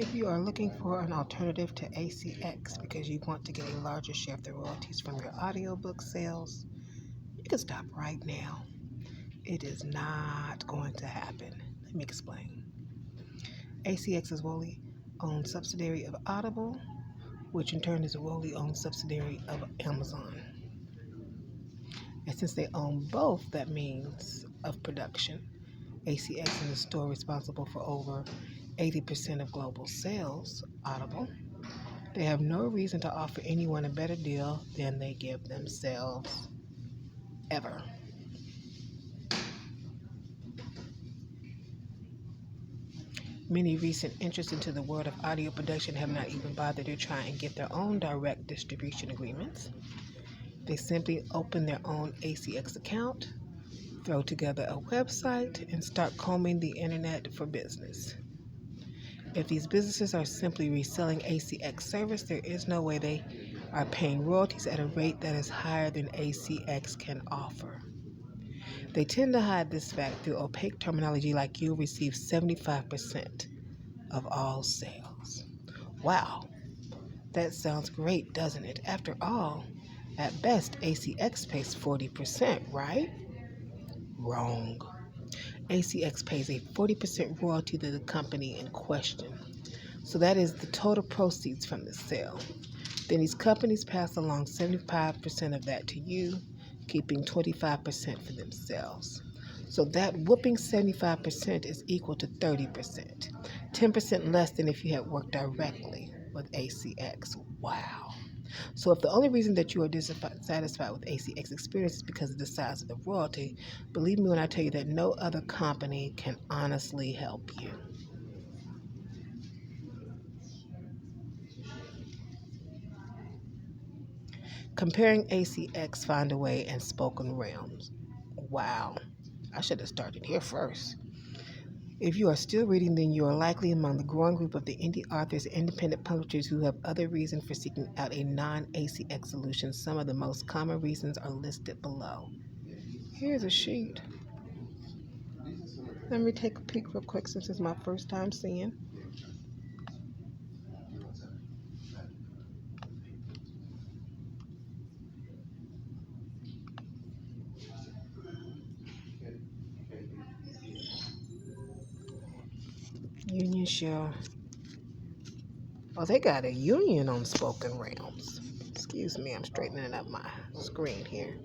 If you are looking for an alternative to ACX because you want to get a larger share of the royalties from your audiobook sales, you can stop right now. It is not going to happen. Let me explain. ACX is a wholly owned subsidiary of Audible, which in turn is a wholly owned subsidiary of Amazon. And since they own both that means of production, ACX is the store responsible for over 80% of global sales, Audible. They have no reason to offer anyone a better deal than they give themselves, ever. Many recent entrants into the world of audio production have not even bothered to try and get their own direct distribution agreements. They simply open their own ACX account, throw together a website, and start combing the internet for business. If these businesses are simply reselling ACX service, there is no way they are paying royalties at a rate that is higher than ACX can offer. They tend to hide this fact through opaque terminology like you'll receive 75% of all sales. Wow, that sounds great, doesn't it? After all, at best, ACX pays 40%, right? Wrong. ACX pays a 40% royalty to the company in question. So that is the total proceeds from the sale. Then these companies pass along 75% of that to you, keeping 25% for themselves. So that whooping 75% is equal to 30%, 10% less than if you had worked directly with ACX. Wow. So if the only reason that you are dissatisfied with ACX experience is because of the size of the royalty, believe me when I tell you that no other company can honestly help you. Comparing ACX, Find a Way, and Spoken Realms. Wow, I should have started here first. If you are still reading, then you are likely among the growing group of the indie authors and independent publishers who have other reasons for seeking out a non-ACX solution. Some of the most common reasons are listed below. Here's a sheet. Let me take a peek real quick since it's my first time seeing. Union share. Oh, they got a union on Spoken Realms. Excuse me, I'm straightening up my screen here.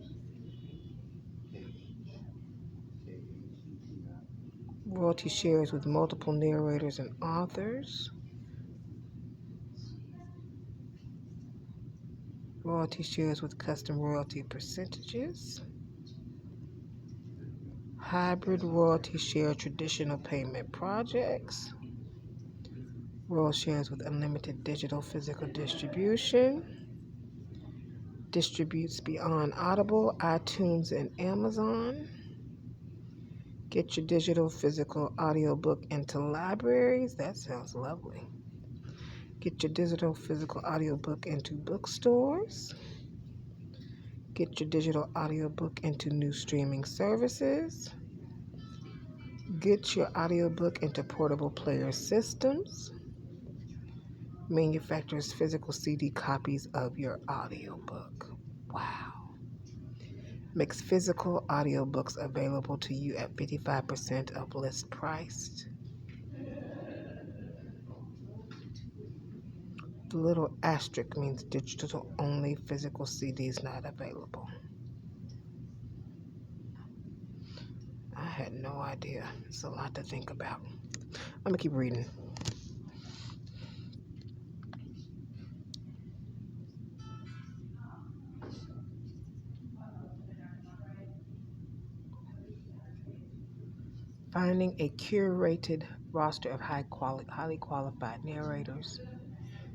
Royalty shares with multiple narrators and authors. Royalty shares with custom royalty percentages. Hybrid royalty share traditional payment projects. Royalty shares with unlimited digital physical distribution. Distributes beyond Audible, iTunes, and Amazon. Get your digital physical audiobook into libraries. That sounds lovely. Get your digital physical audiobook into bookstores. Get your digital audiobook into new streaming services. Get your audiobook into portable player systems. Manufacturers physical CD copies of your audiobook. Wow. Makes physical audiobooks available to you at 55% of list price. The little asterisk means digital only, physical CDs not available. I had no idea. It's a lot to think about. I'm going to keep reading. Finding a curated roster of highly qualified narrators.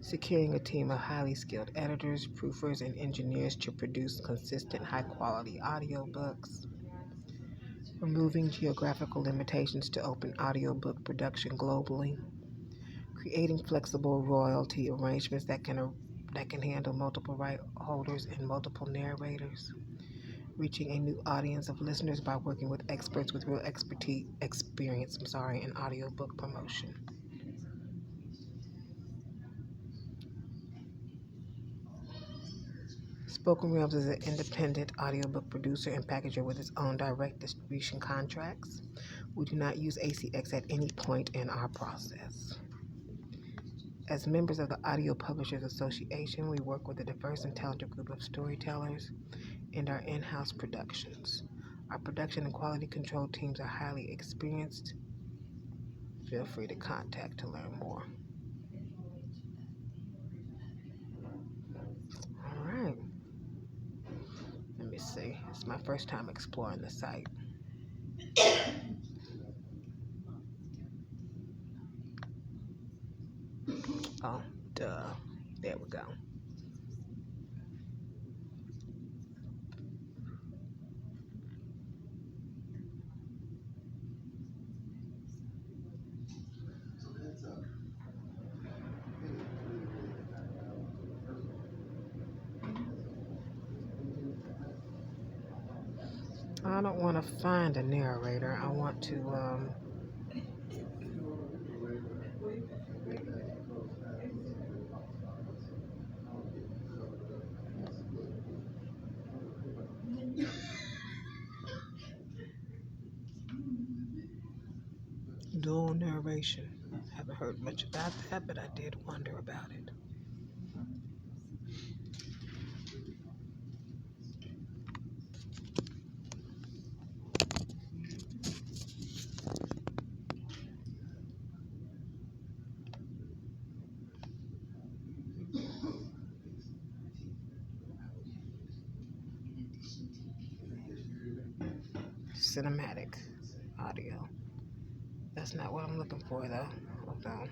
Securing a team of highly skilled editors, proofers, and engineers to produce consistent high-quality audiobooks. Removing geographical limitations to open audiobook production globally. Creating flexible royalty arrangements that can handle multiple right holders and multiple narrators. Reaching a new audience of listeners by working with experts with real experience in audiobook promotion. Spoken Realms is an independent audiobook producer and packager with its own direct distribution contracts. We do not use ACX at any point in our process. As members of the Audio Publishers Association, we work with a diverse and talented group of storytellers in our in-house productions. Our production and quality control teams are highly experienced. Feel free to contact to learn more. All right. Let me see. It's my first time exploring the site. Oh, duh. There we go. I don't want to find a narrator. I want to dual narration. Haven't heard much about that, but I did wonder about it. Cinematic audio. That's not what I'm looking for, though. Hold on.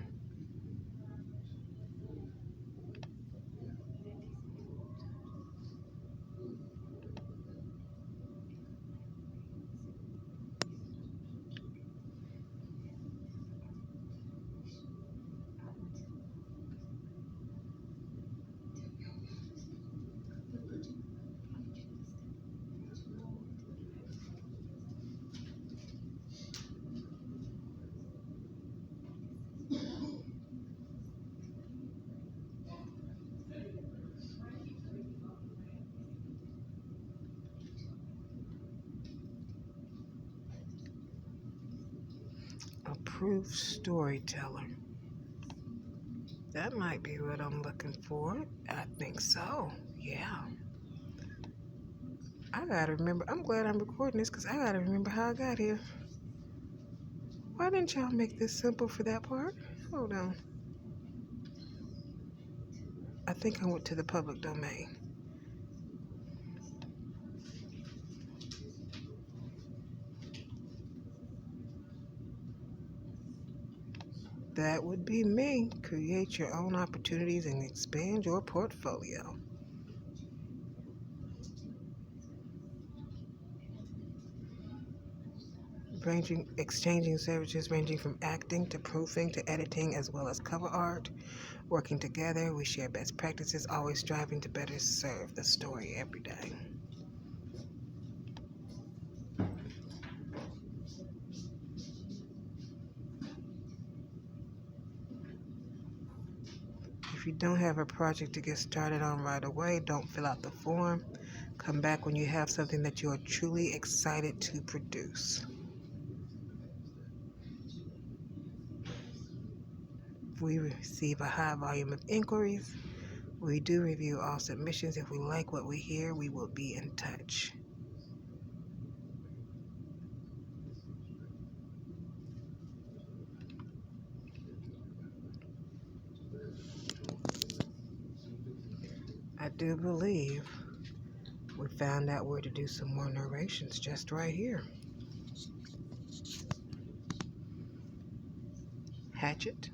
Approved storyteller. That might be what I'm looking for. I think so. Yeah. I gotta remember. I'm glad I'm recording this because I gotta remember how I got here. Why didn't y'all make this simple for that part? Hold on. I think I went to the public domain. That would be me. Create your own opportunities and expand your portfolio. Exchanging services ranging from acting to proofing to editing as well as cover art. Working together, we share best practices, always striving to better serve the story every day. If you don't have a project to get started on right away, don't fill out the form. Come back when you have something that you are truly excited to produce. We receive a high volume of inquiries. We do review all submissions. If we like what we hear, we will be in touch. I do believe we found out where to do some more narrations just right here. Hatchet,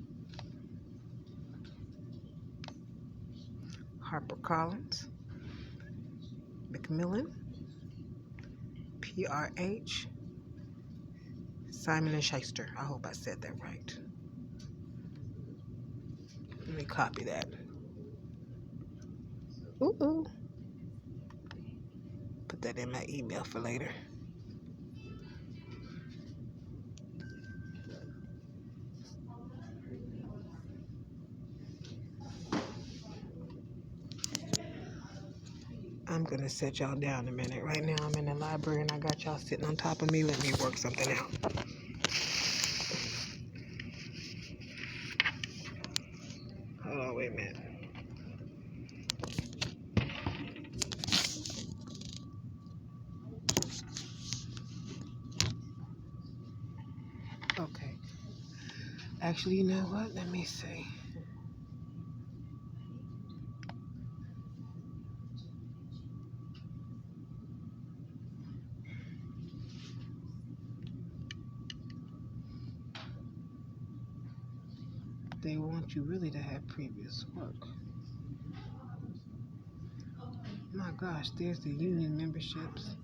HarperCollins, Macmillan, PRH, Simon & Schuster. I hope I said that right. Let me copy that. Ooh. Put that in my email for later. I'm going to set y'all down a minute. Right now I'm in the library and I got y'all sitting on top of me. Let me work something out. Hold on, wait a minute. Okay. Actually, you know what? Let me see. They want you really to have previous work. My gosh, there's the union memberships.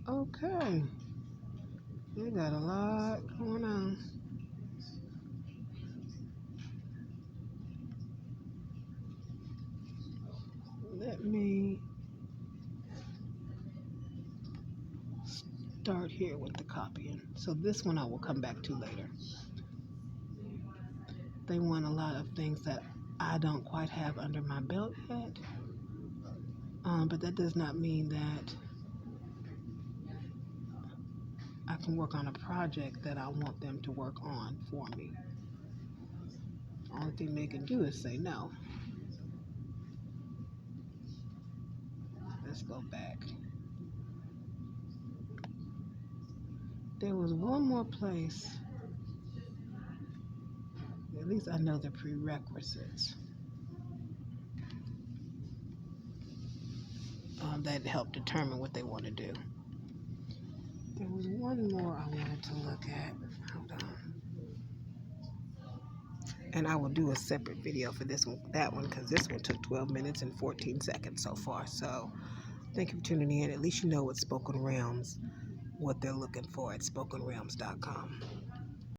Okay. They got a lot going on. Let me start here with the copying. So this one I will come back to later. They want a lot of things that I don't quite have under my belt yet. But that does not mean that I can work on a project that I want them to work on for me. The only thing they can do is say no. Let's go back. There was one more place. At least I know the prerequisites. That help determine what they want to do. There was one more I wanted to look at. Hold on. And I will do a separate video for this one, that one, because this one took 12 minutes and 14 seconds so far. So thank you for tuning in. At least you know what Spoken Realms, what they're looking for at spokenrealms.com.